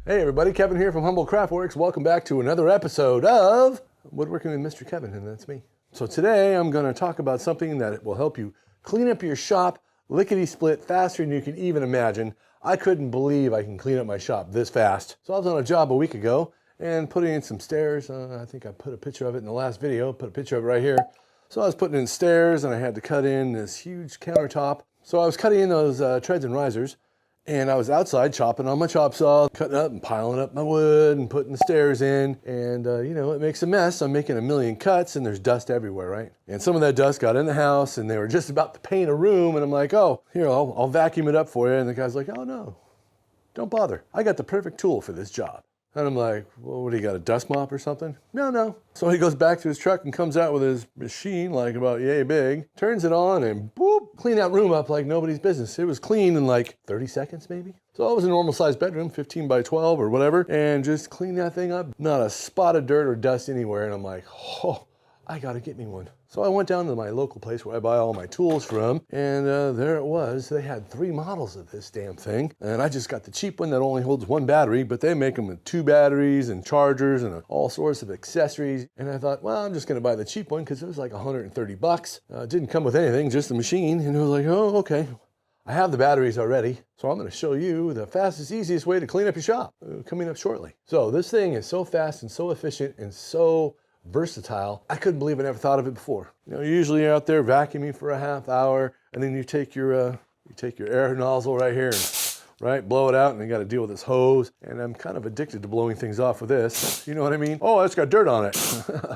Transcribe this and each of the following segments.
Hey everybody, Kevin here from HumboldtCraftworks. Welcome back to another episode of Woodworking with Mr. Kevin, and that's me. So today I'm going to talk about something that will help you clean up your shop lickety-split faster than you can even imagine. I couldn't believe I can clean up my shop this fast. So I was on a job a week ago and putting in some stairs. I think I put a picture of it in the last video, put a picture of it right here. So I was putting in stairs and I had to cut in this huge countertop. So I was cutting in those treads and risers. And I was outside chopping on my chop saw, cutting up and piling up my wood and putting the stairs in. And, you know, it makes a mess. I'm making a million cuts and there's dust everywhere, right? And some of that dust got in the house and they were just about to paint a room. And I'm like, oh, here, I'll vacuum it up for you. And the guy's like, oh, no, don't bother. I got the perfect tool for this job. And I'm like, well, what do you got, a dust mop or something? No. So he goes back to his truck and comes out with his machine, like about yay big, turns it on and boop, clean that room up like nobody's business. It was clean in like 30 seconds maybe. So it was a normal sized bedroom, 15 by 12 or whatever, and just clean that thing up. Not a spot of dirt or dust anywhere. And I'm like, oh, I gotta get me one. So I went down to my local place where I buy all my tools from, and there it was. They had 3 models of this damn thing, and I just got the cheap one that only holds 1 battery, but they make them with 2 batteries and chargers and all sorts of accessories. And I thought, well, I'm just gonna buy the cheap one because it was like 130 bucks. It didn't come with anything, just the machine. And it was like, oh, okay. I have the batteries already, so I'm gonna show you the fastest, easiest way to clean up your shop, coming up shortly. So this thing is so fast and so efficient and so versatile. I couldn't believe I never thought of it before. You know, usually you're out there vacuuming for a half hour, and then you take your air nozzle right here and blow it out, and you got to deal with this hose. And I'm kind of addicted to blowing things off with this. You know what I mean? Oh, it's got dirt on it.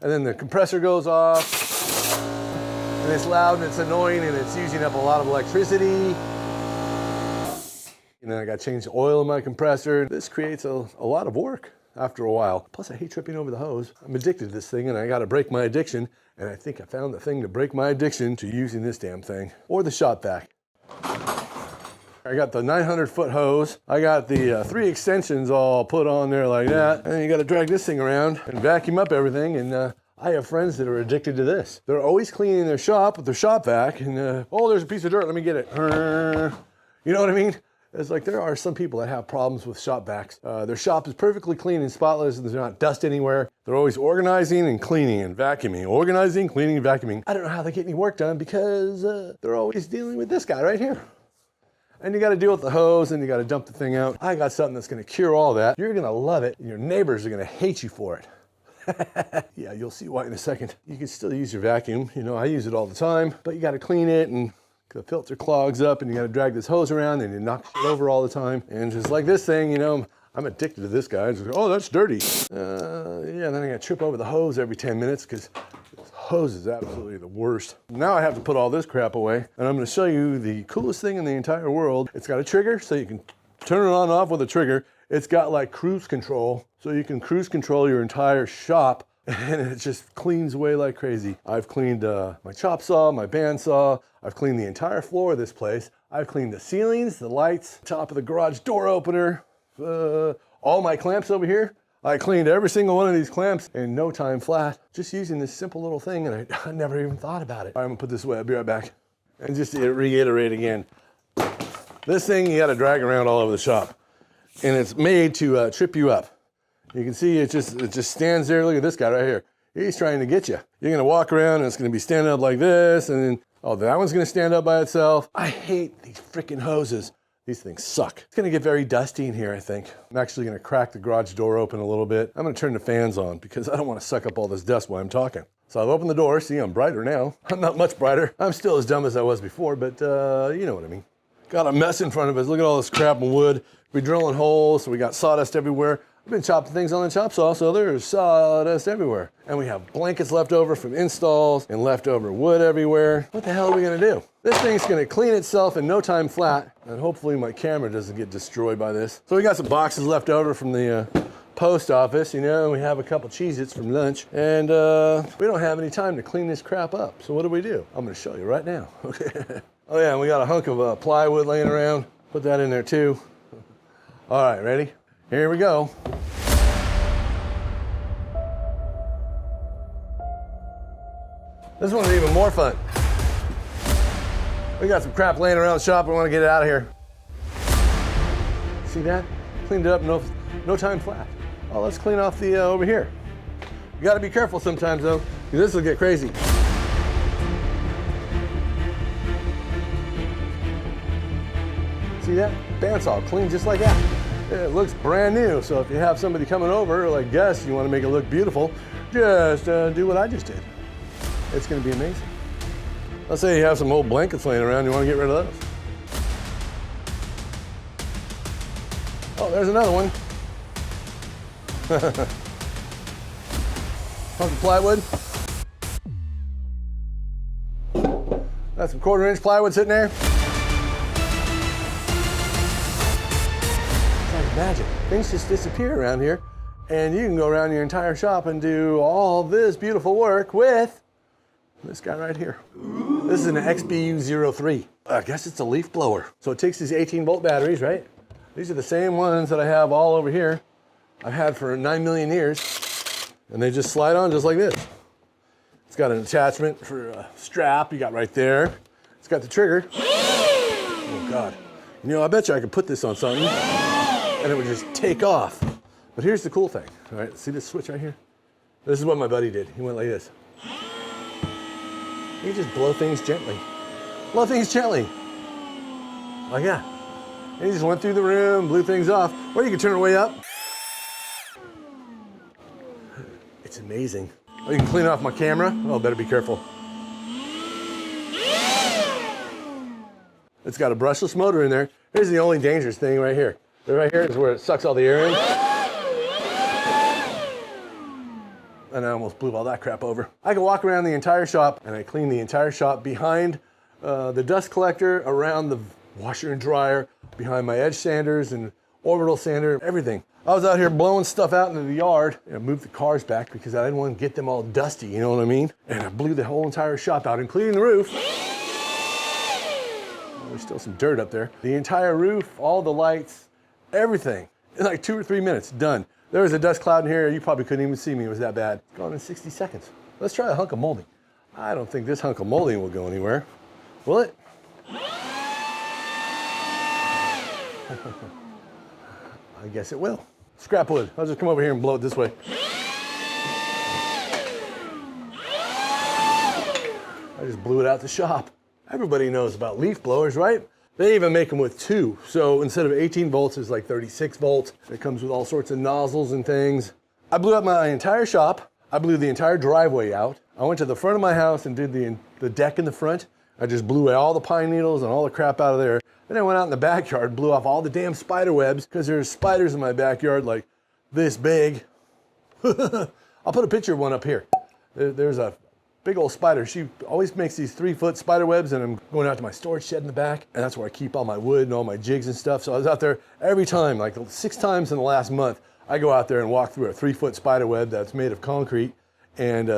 And then the compressor goes off, and it's loud and it's annoying and it's using up a lot of electricity. And then I got to change the oil in my compressor. This creates a lot of work after a while. Plus I hate tripping over the hose. I'm addicted to this thing and I gotta break my addiction. And I think I found the thing to break my addiction to using this damn thing. Or the shop vac. I got the 900-foot hose. I got the 3 extensions all put on there like that. And then you gotta drag this thing around and vacuum up everything. And I have friends that are addicted to this. They're always cleaning their shop with their shop vac. And oh, there's a piece of dirt, let me get it. You know what I mean? It's like there are some people that have problems with shop vacs. Their shop is perfectly clean and spotless and there's not dust anywhere. They're always organizing and cleaning and vacuuming. Organizing, cleaning, and vacuuming. I don't know how they get any work done because they're always dealing with this guy right here. And you gotta deal with the hose and you gotta dump the thing out. I got something that's gonna cure all that. You're gonna love it and your neighbors are gonna hate you for it. Yeah, you'll see why in a second. You can still use your vacuum. You know, I use it all the time, but you gotta clean it and the filter clogs up and you got to drag this hose around and you knock shit over all the time. And just like this thing, you know, I'm addicted to this guy. Just, oh, that's dirty. Yeah, then I got to trip over the hose every 10 minutes because this hose is absolutely the worst. Now I have to put all this crap away and I'm going to show you the coolest thing in the entire world. It's got a trigger so you can turn it on and off with a trigger. It's got like cruise control so you can cruise control your entire shop. And it just cleans away like crazy. I've cleaned my chop saw, my bandsaw. I've cleaned the entire floor of this place. I've cleaned the ceilings, the lights, top of the garage door opener, all my clamps over here. I cleaned every single one of these clamps in no time flat, just using this simple little thing, and I never even thought about it. All right, I'm gonna put this away, I'll be right back. And just to reiterate again, this thing you gotta drag around all over the shop. And it's made to trip you up. You can see it just stands there. Look at this guy right here. He's trying to get you. You're gonna walk around and it's gonna be standing up like this and then, oh, that one's gonna stand up by itself. I hate these freaking hoses. These things suck. It's gonna get very dusty in here, I think. I'm actually gonna crack the garage door open a little bit. I'm gonna turn the fans on because I don't wanna suck up all this dust while I'm talking. So I've opened the door. See, I'm brighter now. I'm not much brighter. I'm still as dumb as I was before, but you know what I mean. Got a mess in front of us. Look at all this crap and wood. We're drilling holes, so we got sawdust everywhere. We've been chopping things on the chop saw, so there's sawdust everywhere. And we have blankets left over from installs and leftover wood everywhere. What the hell are we gonna do? This thing's gonna clean itself in no time flat, and hopefully my camera doesn't get destroyed by this. So we got some boxes left over from the post office, you know, and we have a couple Cheez-Its from lunch, and we don't have any time to clean this crap up. So what do? I'm gonna show you right now, okay? Oh yeah, and we got a hunk of plywood laying around. Put that in there too. All right, ready? Here we go. This one's even more fun. We got some crap laying around the shop. We want to get it out of here. See that? cleaned it up no time flat. Oh, let's clean off the over here. You gotta be careful sometimes though, because this will get crazy. See that? Bandsaw, clean just like that. It looks brand new, so if you have somebody coming over, like guests, you want to make it look beautiful, just do what I just did. It's going to be amazing. Let's say you have some old blankets laying around, you want to get rid of those. Oh, there's another one. Hunk of plywood. That's some 1/4-inch plywood sitting there. Magic. Things just disappear around here, and you can go around your entire shop and do all this beautiful work with this guy right here. This is an XBU03. I guess it's a leaf blower. So it takes these 18-volt batteries, right? These are the same ones that I have all over here. I've had for 9 million years, and they just slide on just like this. It's got an attachment for a strap you got right there. It's got the trigger. Oh God. You know, I bet you I could put this on something and it would just take off. But here's the cool thing, all right? See this switch right here? This is what my buddy did. He went like this. You just blow things gently. Blow things gently. Like that. And he just went through the room, blew things off. Or you can turn it way up. It's amazing. Oh, you can clean off my camera. Oh, better be careful. It's got a brushless motor in there. Here's the only dangerous thing right here. Right here is where it sucks all the air in. And I almost blew all that crap over. I can walk around the entire shop and I clean the entire shop behind the dust collector, around the washer and dryer, behind my edge sanders and orbital sander, everything. I was out here blowing stuff out into the yard and I moved the cars back because I didn't want to get them all dusty, you know what I mean? And I blew the whole entire shop out, including the roof. There's still some dirt up there. The entire roof, all the lights, everything. In like 2 or 3 minutes, done. There was a dust cloud in here. You probably couldn't even see me. It was that bad. It's gone in 60 seconds. Let's try a hunk of molding. I don't think this hunk of molding will go anywhere. Will it? I guess it will. Scrap wood. I'll just come over here and blow it this way. I just blew it out the shop. Everybody knows about leaf blowers, right? They even make them with 2. So instead of 18 volts, it's like 36 volts. It comes with all sorts of nozzles and things. I blew up my entire shop. I blew the entire driveway out. I went to the front of my house and did the deck in the front. I just blew away all the pine needles and all the crap out of there. Then I went out in the backyard, blew off all the damn spider webs because there's spiders in my backyard like this big. I'll put a picture of one up here. There's a big old spider. She always makes these 3-foot spider webs, and I'm going out to my storage shed in the back, and that's where I keep all my wood and all my jigs and stuff. So I was out there every time, like 6 times in the last month. I go out there and walk through a 3-foot spider web that's made of concrete, and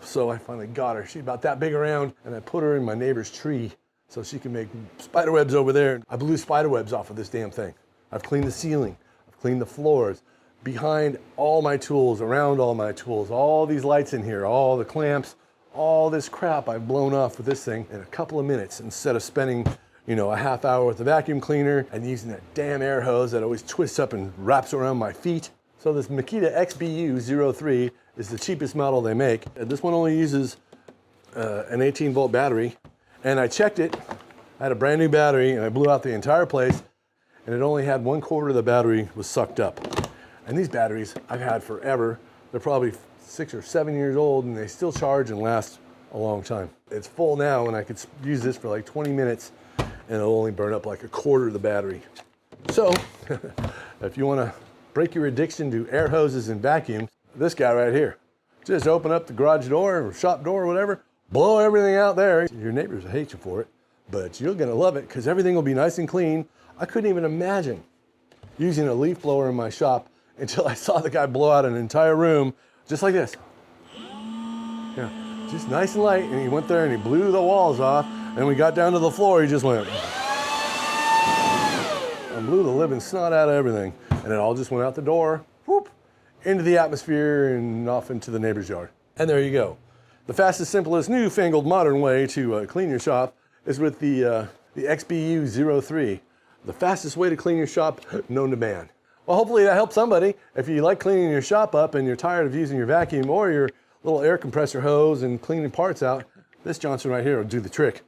so I finally got her. She's about that big around, and I put her in my neighbor's tree so she can make spider webs over there. I blew spider webs off of this damn thing. I've cleaned the ceiling. I've cleaned the floors. Behind all my tools, around all my tools, all these lights in here, all the clamps, all this crap I've blown off with this thing in a couple of minutes instead of spending, you know, a half hour with the vacuum cleaner and using that damn air hose that always twists up and wraps around my feet. So this Makita XBU03 is the cheapest model they make. And this one only uses an 18-volt battery. And I checked it. I had a brand new battery and I blew out the entire place and it only had 1/4 of the battery was sucked up. And these batteries I've had forever. They're probably 6 or 7 years old and they still charge and last a long time. It's full now and I could use this for like 20 minutes and it'll only burn up like 1/4 of the battery. So if you want to break your addiction to air hoses and vacuums, this guy right here. Just open up the garage door or shop door or whatever, blow everything out there. Your neighbors will hate you for it, but you're gonna love it because everything will be nice and clean. I couldn't even imagine using a leaf blower in my shop until I saw the guy blow out an entire room just like this. Yeah, just nice and light, and he went there and he blew the walls off, and when we got down to the floor, he just went and blew the living snot out of everything, and it all just went out the door, whoop, into the atmosphere and off into the neighbor's yard. And there you go. The fastest, simplest, newfangled, modern way to clean your shop is with the XBU03, the fastest way to clean your shop known to man. Well, hopefully that helps somebody. If you like cleaning your shop up and you're tired of using your vacuum or your little air compressor hose and cleaning parts out, this Johnson right here will do the trick.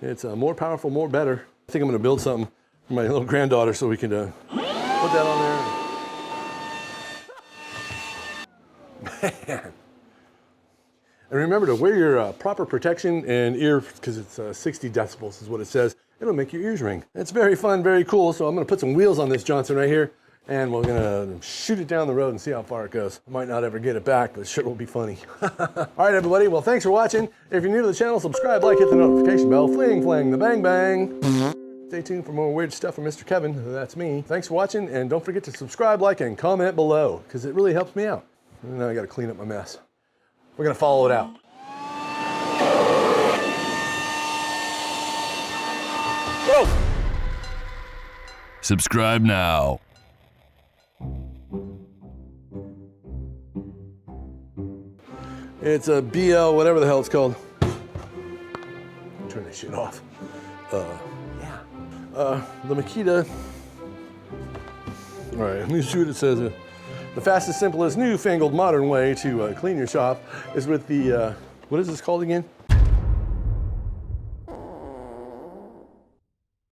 It's more powerful, more better. I think I'm gonna build something for my little granddaughter so we can put that on there. Man. And remember to wear your proper protection and ear, because it's 60 decibels is what it says. It'll make your ears ring. It's very fun, very cool. So I'm gonna put some wheels on this Johnson right here, and we're gonna shoot it down the road and see how far it goes. I might not ever get it back, but it sure will be funny. All right, everybody, well, thanks for watching. If you're new to the channel, subscribe, like, hit the notification bell, fling, flang, the bang, bang. Stay tuned for more weird stuff from Mr. Kevin, that's me. Thanks for watching, and don't forget to subscribe, like, and comment below, because it really helps me out. And now I gotta clean up my mess. We're gonna follow it out. Whoa! Subscribe now. It's a BL, whatever the hell it's called. Turn this shit off. The Makita. All right, let me see what it says. The fastest, simplest, newfangled, modern way to clean your shop is with the, what is this called again?